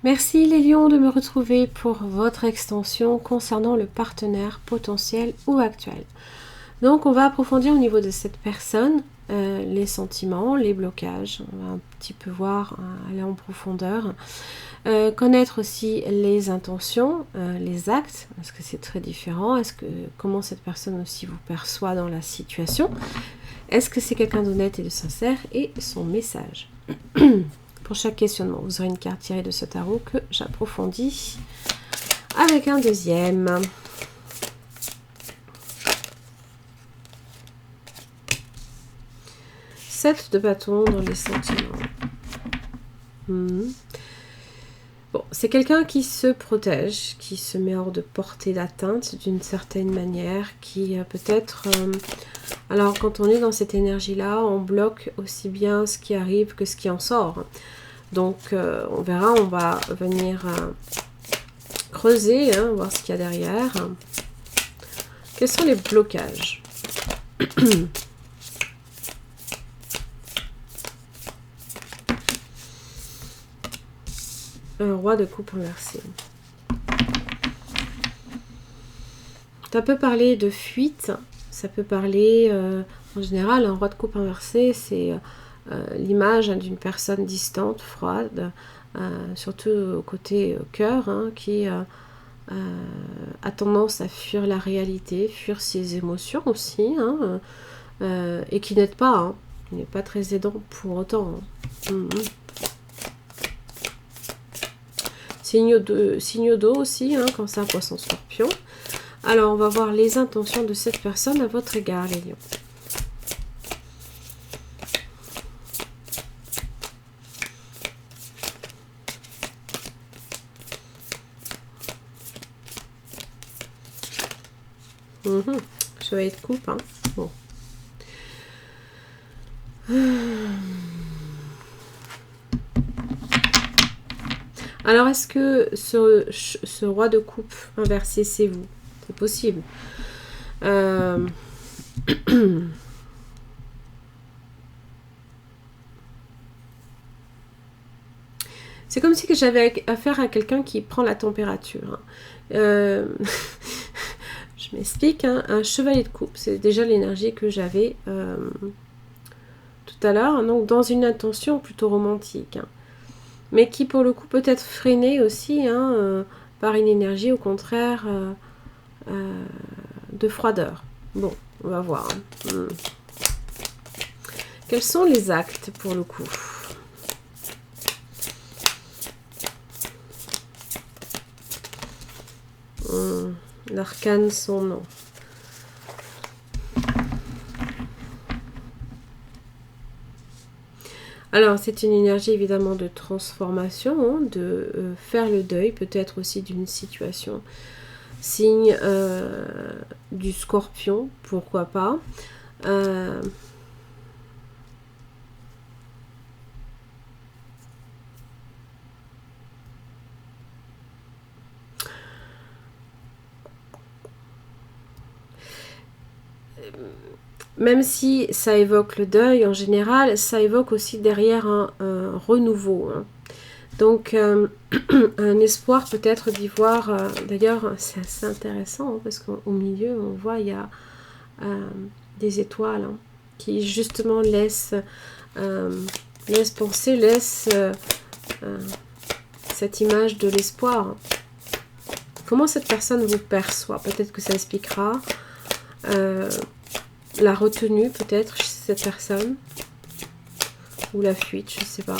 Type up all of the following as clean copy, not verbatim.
Merci les lions de me retrouver pour votre extension concernant le partenaire potentiel ou actuel. Donc on va approfondir au niveau de cette personne les sentiments, les blocages, on va un petit peu voir, aller en profondeur. Connaître aussi les intentions, les actes, parce que c'est très différent. Comment cette personne aussi vous perçoit dans la situation. Est-ce que c'est quelqu'un d'honnête et de sincère, et son message. Pour chaque questionnement, vous aurez une carte tirée de ce tarot que j'approfondis avec un deuxième. Sept de bâton dans les sentiments. Bon, c'est quelqu'un qui se protège, qui se met hors de portée d'atteinte d'une certaine manière, qui peut-être... alors, quand on est dans cette énergie-là, on bloque aussi bien ce qui arrive que ce qui en sort. Donc, on verra, on va venir creuser, voir ce qu'il y a derrière. Quels sont les blocages? Un roi de coupe inversé. Ça peut parler de fuite, ça peut parler, en général, un roi de coupe inversé, c'est l'image d'une personne distante, froide, surtout au côté cœur, qui a tendance à fuir la réalité, fuir ses émotions aussi, et qui n'aide pas, qui n'est pas très aidant pour autant. Signe d'eau aussi, Cancer, Poisson, Scorpion. Alors, on va voir les intentions de cette personne à votre égard, les lions. Chevalier de coupe, Bon. Alors, est-ce que ce roi de coupe inversé, c'est vous? C'est possible. C'est comme si j'avais affaire à quelqu'un qui prend la température. Je m'explique. Un chevalier de coupe, c'est déjà l'énergie que j'avais tout à l'heure. Donc, dans une intention plutôt romantique. Mais qui, pour le coup, peut être freinée aussi par une énergie, au contraire, de froideur. Bon, on va voir. Quels sont les actes, pour le coup? L'arcane, son nom. Alors, c'est une énergie évidemment de transformation, de faire le deuil, peut-être aussi d'une situation. Signe du Scorpion, pourquoi pas. Même si ça évoque le deuil, en général, ça évoque aussi derrière un renouveau. Donc, un espoir peut-être d'y voir. D'ailleurs, c'est assez intéressant, parce qu'au milieu, on voit, il y a des étoiles qui justement laissent penser, laissent cette image de l'espoir. Comment cette personne vous perçoit? Peut-être que ça expliquera la retenue, peut-être, chez cette personne. Ou la fuite, je ne sais pas.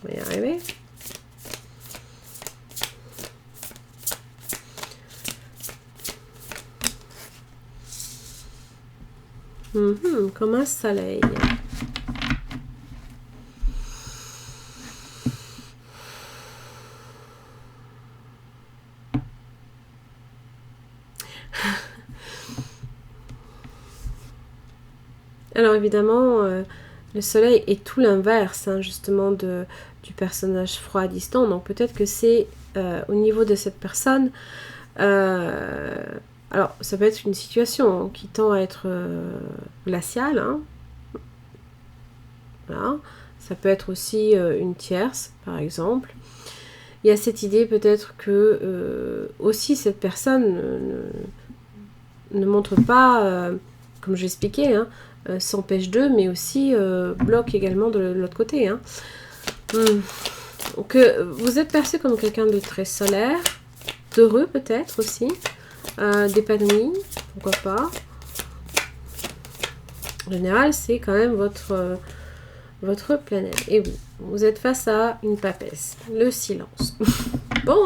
On va y arriver. Comme un soleil. Alors évidemment, le soleil est tout l'inverse, justement, du personnage froid à distant. Donc peut-être que c'est au niveau de cette personne Alors, ça peut être une situation qui tend à être glaciale. Hein. Voilà. Ça peut être aussi une tierce, par exemple. Il y a cette idée peut-être que aussi cette personne ne montre pas, comme je l'expliquais, hein, s'empêche d'eux, mais aussi bloque également de l'autre côté. Hein. Donc, vous êtes perçu comme quelqu'un de très solaire, d'heureux peut-être aussi, d'épanoui, pourquoi pas. En général, c'est quand même votre planète. Et vous êtes face à une papesse, le silence. Bon,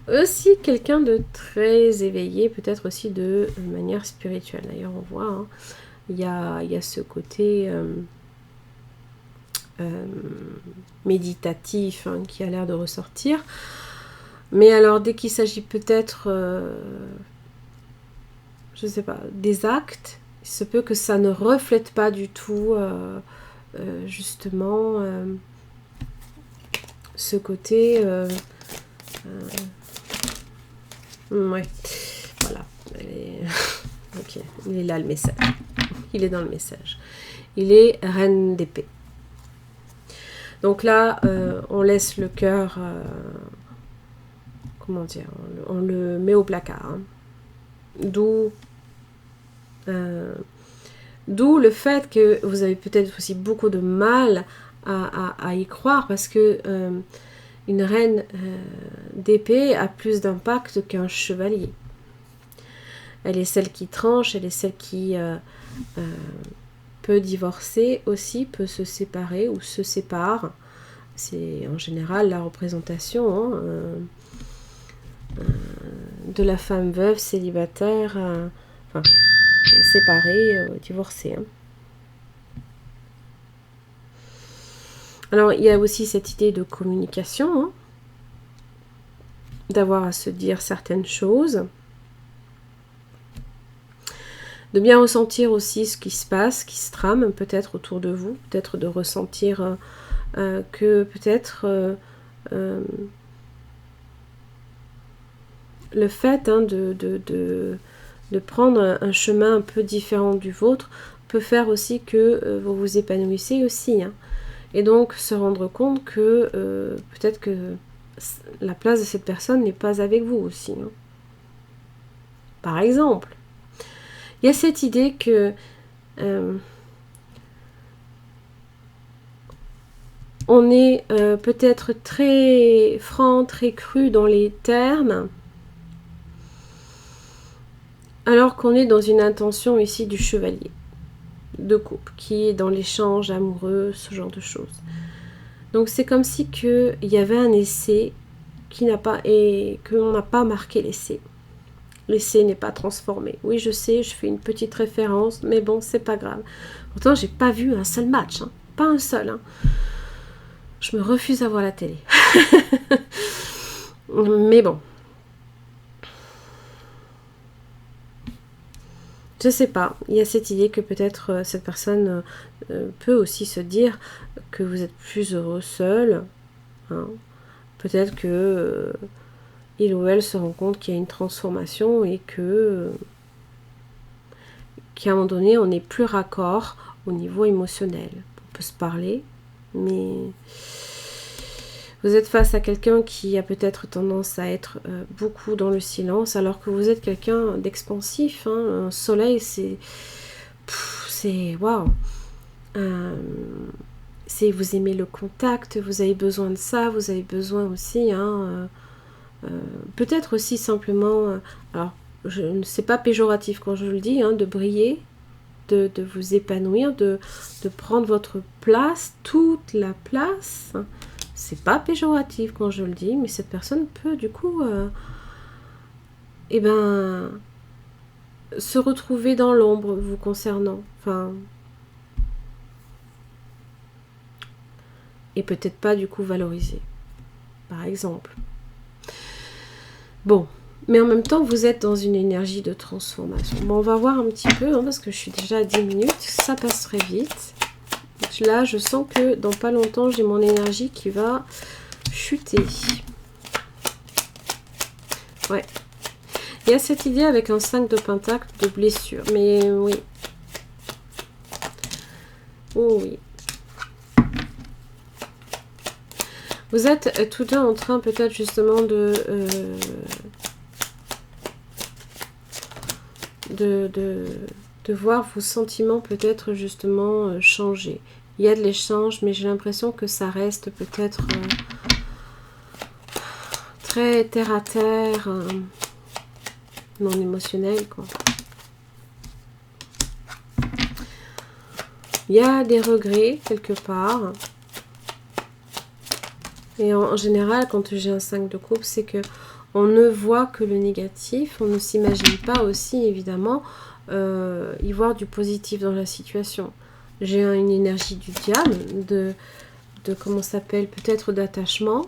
aussi quelqu'un de très éveillé, peut-être aussi de manière spirituelle. D'ailleurs, on voit, hein, il y a ce côté méditatif hein, qui a l'air de ressortir. Mais alors, dès qu'il s'agit peut-être, je ne sais pas, des actes, il se peut que ça ne reflète pas du tout justement ce côté ouais, voilà. Ok, il est là le message. Il est dans le message. Il est reine d'épée. Donc là, on laisse le cœur, comment dire, on le met au placard. Hein. D'où le fait que vous avez peut-être aussi beaucoup de mal à y croire parce que une reine d'épée a plus d'impact qu'un chevalier. Elle est celle qui tranche, elle est celle qui peut divorcer aussi, peut se séparer ou se sépare. C'est en général la représentation hein, de la femme veuve, célibataire, enfin, séparée, divorcée. Hein. Alors, il y a aussi cette idée de communication, hein, d'avoir à se dire certaines choses, de bien ressentir aussi ce qui se passe, qui se trame peut-être autour de vous, peut-être de ressentir que peut-être le fait hein, de prendre un chemin un peu différent du vôtre peut faire aussi que vous vous épanouissez aussi. Hein. Et donc se rendre compte que peut-être que la place de cette personne n'est pas avec vous aussi. Hein. Par exemple, il y a cette idée que on est peut-être très franc, très cru dans les termes, alors qu'on est dans une intention ici du chevalier de couple, qui est dans l'échange amoureux, ce genre de choses. Donc c'est comme si il y avait un essai qui n'a pas, et qu'on n'a pas marqué l'essai. L'essai n'est pas transformé. Oui, je sais, je fais une petite référence, mais bon, c'est pas grave. Pourtant, j'ai pas vu un seul match, hein. Pas un seul. Hein. Je me refuse à voir la télé. Mais bon. Je sais pas, il y a cette idée que peut-être cette personne peut aussi se dire que vous êtes plus heureux seul. Hein. Peut-être que il ou elle se rend compte qu'il y a une transformation et que qu'à un moment donné, on n'est plus raccord au niveau émotionnel. On peut se parler, mais vous êtes face à quelqu'un qui a peut-être tendance à être beaucoup dans le silence, alors que vous êtes quelqu'un d'expansif. Hein. Un soleil, c'est waouh. Vous aimez le contact, vous avez besoin de ça, vous avez besoin aussi, hein, peut-être aussi simplement, alors je ne sais pas péjoratif quand je le dis, hein, de briller, de vous épanouir, de prendre votre place, toute la place. Hein. C'est pas péjoratif quand je le dis, mais cette personne peut du coup se retrouver dans l'ombre vous concernant. Enfin, et peut-être pas du coup valoriser, par exemple. Bon, mais en même temps, vous êtes dans une énergie de transformation. Bon, on va voir un petit peu, hein, parce que je suis déjà à 10 minutes, ça passe très vite. Là, je sens que dans pas longtemps, j'ai mon énergie qui va chuter. Ouais. Il y a cette idée avec un 5 de pentacle de blessure. Mais oui. Oh oui. Vous êtes tous deux en train peut-être justement de voir vos sentiments peut-être justement changer. Il y a de l'échange, mais j'ai l'impression que ça reste peut-être très terre à terre, non émotionnel, quoi. Il y a des regrets quelque part. Et en général, quand j'ai un 5 de coupe, c'est que on ne voit que le négatif. On ne s'imagine pas aussi, évidemment, y voir du positif dans la situation. J'ai une énergie du diable, de comment ça s'appelle, peut-être d'attachement.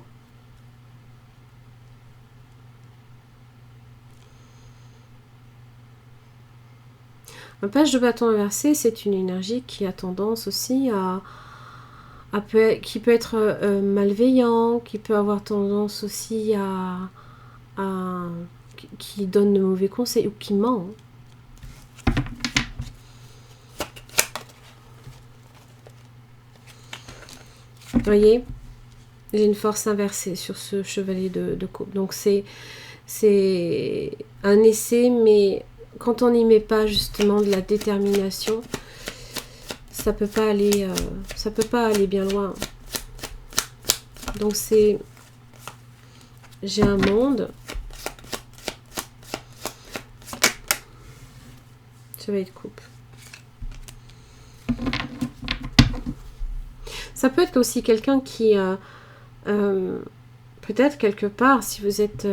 Un page de bâton inversé, c'est une énergie qui a tendance aussi qui peut être malveillant, qui peut avoir tendance aussi qui donne de mauvais conseils ou qui ment. Vous voyez, j'ai une force inversée sur ce chevalier de coupe. Donc c'est un essai, mais quand on n'y met pas justement de la détermination, ça peut pas aller bien loin. Donc j'ai un monde. Chevalier de coupe. Ça peut être aussi quelqu'un qui, peut-être quelque part, si vous êtes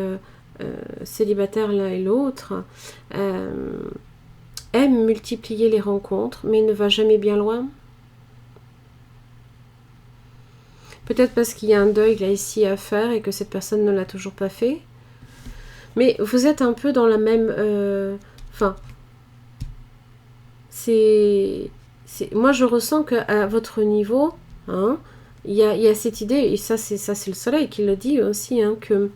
célibataire l'un et l'autre, aime multiplier les rencontres, mais ne va jamais bien loin. Peut-être parce qu'il y a un deuil là ici à faire et que cette personne ne l'a toujours pas fait. Mais vous êtes un peu dans la même... Enfin, moi je ressens qu'à votre niveau... Hein, il y a cette idée, et ça c'est le soleil qui le dit aussi, hein, que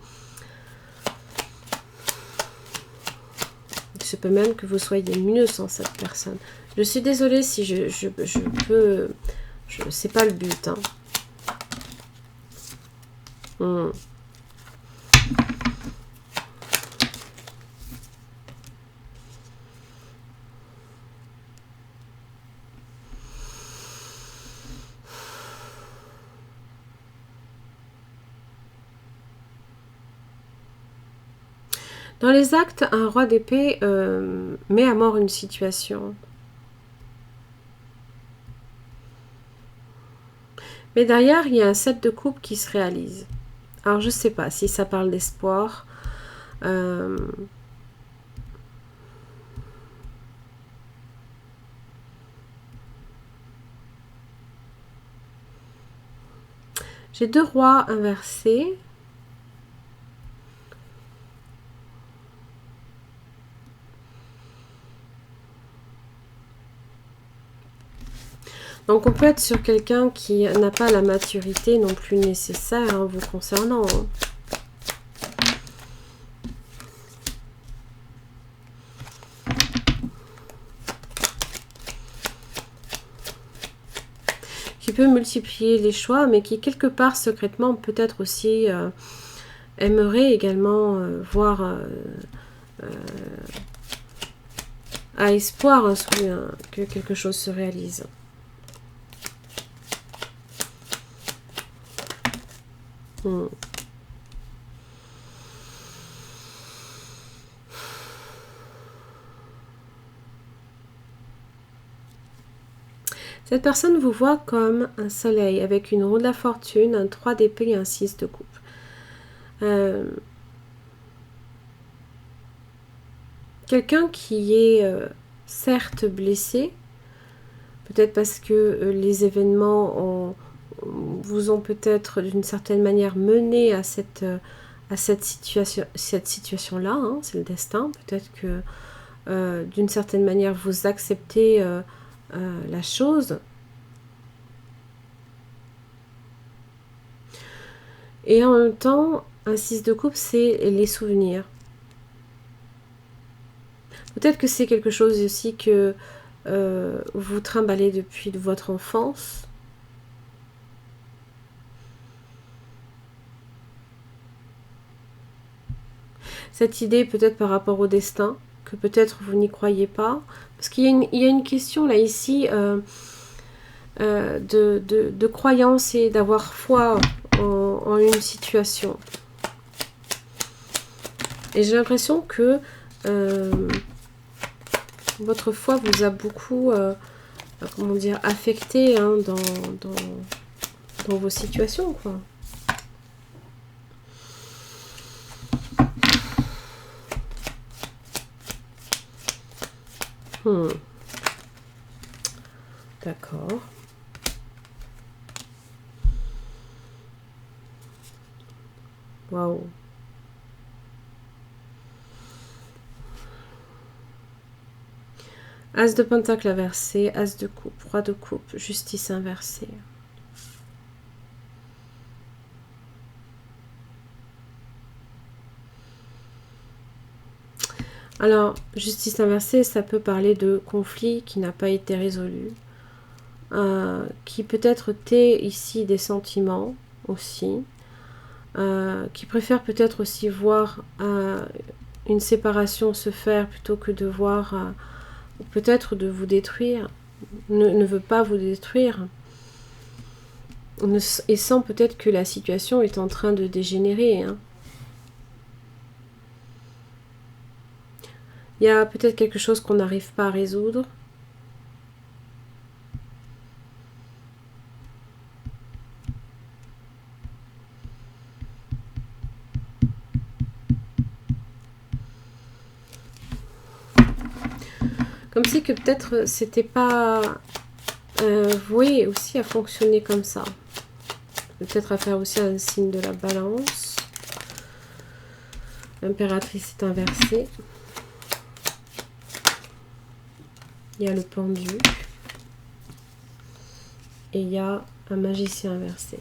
il se peut même que vous soyez mieux sans cette personne. Je suis désolée si je peux... c'est pas le but. Hein. Dans les actes, un roi d'épée met à mort une situation. Mais derrière, il y a un 7 de coupe qui se réalise. Alors, je ne sais pas si ça parle d'espoir. J'ai 2 rois inversés. Donc on peut être sur quelqu'un qui n'a pas la maturité non plus nécessaire hein, vous concernant. Hein. Qui peut multiplier les choix, mais qui quelque part secrètement peut-être aussi aimerait également voir à espoir que quelque chose se réalise. Cette personne vous voit comme un soleil avec une roue de la fortune, un 3 d'épée et un 6 de coupe. Quelqu'un qui est certes blessé, peut-être parce que les événements vous ont peut-être d'une certaine manière mené à cette situation-là, hein, c'est le destin. Peut-être que d'une certaine manière vous acceptez la chose. Et en même temps, un 6 de coupe, c'est les souvenirs. Peut-être que c'est quelque chose aussi que vous trimballez depuis votre enfance. Cette idée peut-être par rapport au destin, que peut-être vous n'y croyez pas. Parce qu'il y a une question là ici de croyance et d'avoir foi en une situation. Et j'ai l'impression que votre foi vous a beaucoup, comment dire, affecté hein, dans vos situations, quoi. D'accord. Waouh. As de pentacle inversé, as de coupe, roi de coupe, justice inversée. Alors, justice inversée, ça peut parler de conflit qui n'a pas été résolu, qui peut-être tait ici des sentiments aussi, qui préfère peut-être aussi voir une séparation se faire plutôt que de voir, peut-être de vous détruire, ne veut pas vous détruire, et sent peut-être que la situation est en train de dégénérer, hein. Il y a peut-être quelque chose qu'on n'arrive pas à résoudre. Comme si que peut-être c'était pas voué aussi à fonctionner comme ça. Peut-être à faire aussi un signe de la balance. L'impératrice est inversée. Il y a le pendu. Et il y a un magicien inversé.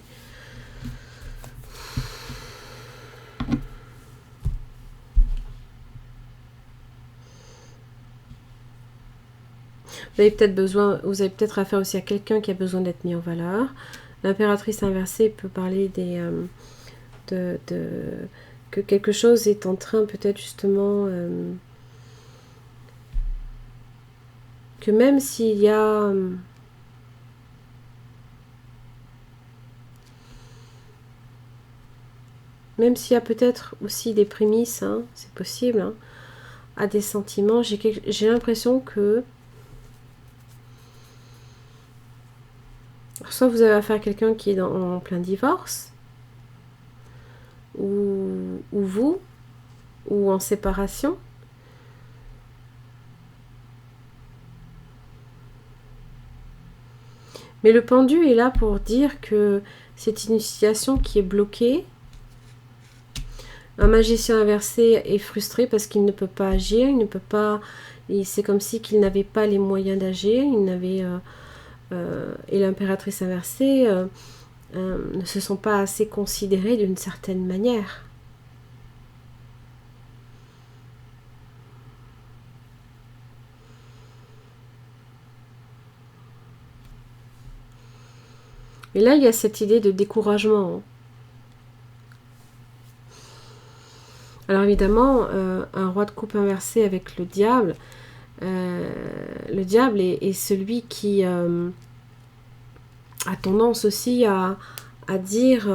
Vous avez peut-être affaire aussi à quelqu'un qui a besoin d'être mis en valeur. L'impératrice inversée peut parler que quelque chose est en train peut-être justement que même s'il y a peut-être aussi des prémices, hein, c'est possible, hein, à des sentiments, j'ai l'impression que soit vous avez affaire à quelqu'un qui est en plein divorce, ou vous, ou en séparation. Mais le pendu est là pour dire que c'est une situation qui est bloquée. Un magicien inversé est frustré parce qu'il ne peut pas agir, il ne peut pas. C'est comme si qu'il n'avait pas les moyens d'agir, et l'impératrice inversée ne se sont pas assez considérés d'une certaine manière. Et là, il y a cette idée de découragement. Alors évidemment, un roi de coupe inversé avec le diable est celui qui a tendance aussi à dire,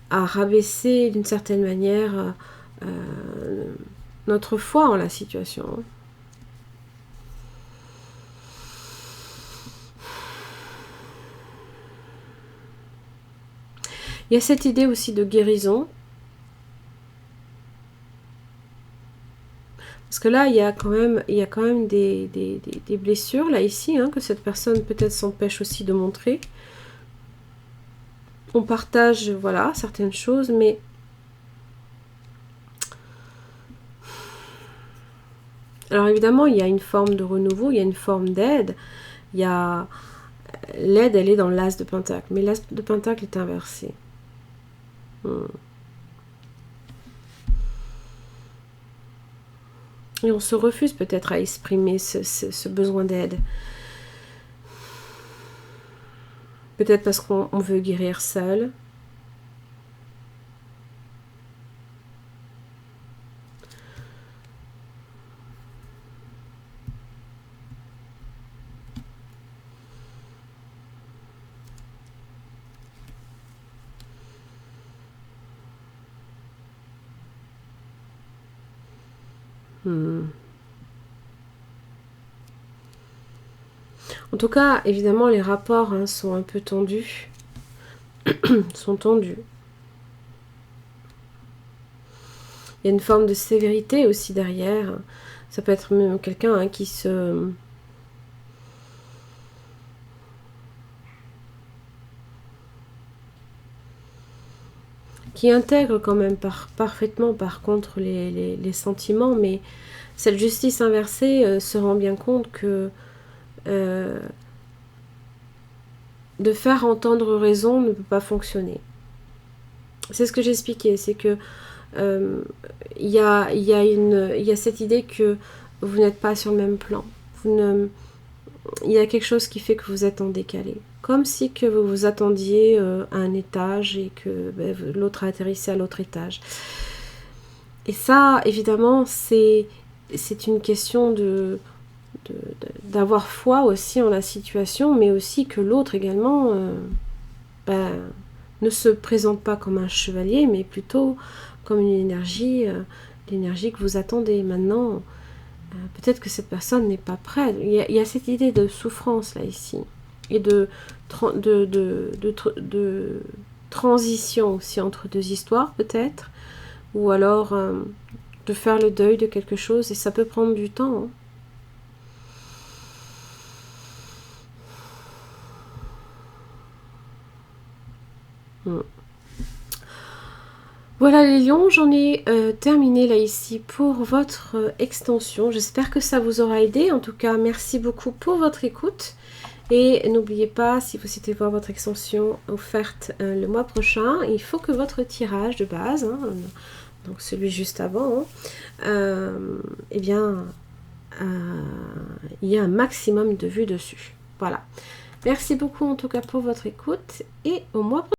à rabaisser d'une certaine manière notre foi en la situation. Il y a cette idée aussi de guérison. Parce que là, il y a quand même des blessures, là, ici, hein, que cette personne peut-être s'empêche aussi de montrer. On partage, voilà, certaines choses, mais alors évidemment, il y a une forme de renouveau, il y a une forme d'aide. Il y a l'aide, elle est dans l'as de pentacle, mais l'as de pentacle est inversé. Et on se refuse peut-être à exprimer ce besoin d'aide. Peut-être parce qu'on veut guérir seul. En tout cas, évidemment, les rapports sont un peu tendus. sont tendus. Il y a une forme de sévérité aussi derrière. Ça peut être même quelqu'un qui se... qui intègre quand même parfaitement par contre les sentiments, mais cette justice inversée se rend bien compte que de faire entendre raison ne peut pas fonctionner. C'est ce que j'expliquais, c'est que il y a cette idée que vous n'êtes pas sur le même plan. Il y a quelque chose qui fait que vous êtes en décalé. Comme si que vous vous attendiez à un étage et que l'autre a atterrissé à l'autre étage. Et ça, évidemment, c'est une question d'avoir foi aussi en la situation, mais aussi que l'autre également ne se présente pas comme un chevalier, mais plutôt comme une énergie, l'énergie que vous attendez. Maintenant, peut-être que cette personne n'est pas prête. Il y a cette idée de souffrance là ici, et de transition aussi entre deux histoires peut-être, ou alors de faire le deuil de quelque chose, et ça peut prendre du temps. Voilà les lions, j'en ai terminé là ici pour votre extension. J'espère que ça vous aura aidé. En tout cas, merci beaucoup pour votre écoute. Et n'oubliez pas, si vous souhaitez voir votre extension offerte le mois prochain, il faut que votre tirage de base, donc celui juste avant, eh bien, il y a un maximum de vues dessus. Voilà. Merci beaucoup en tout cas pour votre écoute et au mois prochain.